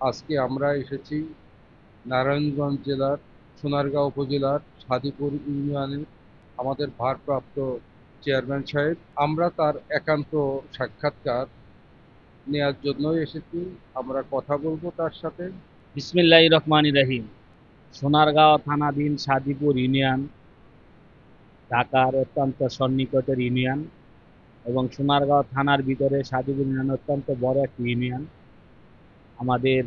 আজকে আমরা এসেছি নারায়ণগঞ্জ জেলার সোনারগাঁও উপজেলার সাদিপুর ইউনিয়নে আমাদের ভারপ্রাপ্ত চেয়ারম্যান সাহেব। আমরা তার একান্ত সাক্ষাৎকার নেয়ার জন্যই এসেছি। আমরা কথা বলবো তার সাথে। বিসমিল্লাহির রহমানির রহিম। সোনারগাঁও থানাধীন সাদিপুর ইউনিয়ন ঢাকার অত্যন্ত সন্নিকটের ইউনিয়ন এবং সোনারগাঁও থানার ভিতরে সাদিপুর ইউনিয়ন অত্যন্ত বড় একটি ইউনিয়ন। আমাদের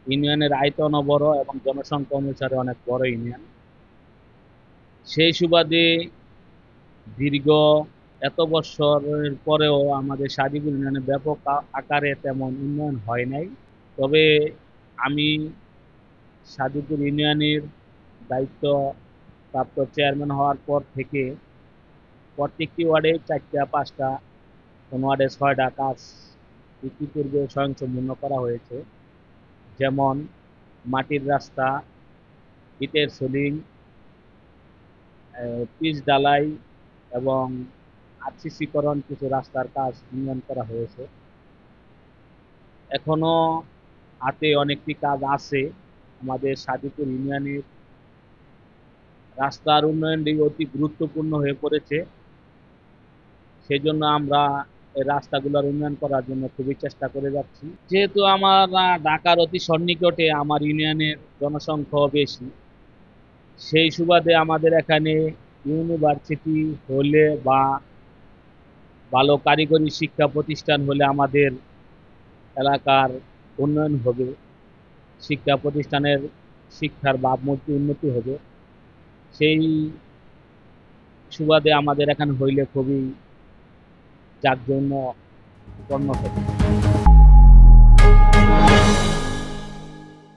ইউনিয়নের আয়তনও বড় এবং জনসংখ্যা অনুসারে অনেক বড় ইউনিয়ন। সেই সুবাদে দীর্ঘ এত বছরের পরেও আমাদের সাদিপুর ইউনিয়নে ব্যাপক আকারে তেমন উন্নয়ন হয় নাই। তবে আমি সাদিপুর ইউনিয়নের দায়িত্ব প্রাপ্ত চেয়ারম্যান হওয়ার পর থেকে প্রত্যেকটি ওয়ার্ডে 4টা 5টা, কোন ওয়ার্ডে 6টা কাজ ইতিপূর্বে স্বয়ংসম্পূর্ণ করা হয়েছে। যেমন মাটির রাস্তা, ইটের সোলিং, পিচ ঢালাই এবং আরসিসিকরণ কিছু রাস্তার কাজ উন্নয়ন করা হয়েছে। এখনো হাতে অনেকটি কাজ আছে। আমাদের সাদিপুর ইউনিয়নের রাস্তার উন্নয়নটি অতি গুরুত্বপূর্ণ হয়ে পড়েছে। সেই জন্য আমরা এই রাস্তাগুলোর উন্নয়ন করার জন্য খুবই চেষ্টা করে যাচ্ছি। যেহেতু আমার ঢাকার অতি সন্নিকটে আমার ইউনিয়নের জনসংখ্যা বেশি, সেই সুবাদে আমাদের এখানে ইউনিভার্সিটি হলে বা ভালো কারিগরি শিক্ষা প্রতিষ্ঠান হলে আমাদের এলাকার উন্নয়ন হবে, শিক্ষা প্রতিষ্ঠানের শিক্ষার ভাবমূর্তি উন্নতি হবে। সেই সুবাদে আমাদের এখানে হইলে খুবই জাঁকজমকপূর্ণ হবে।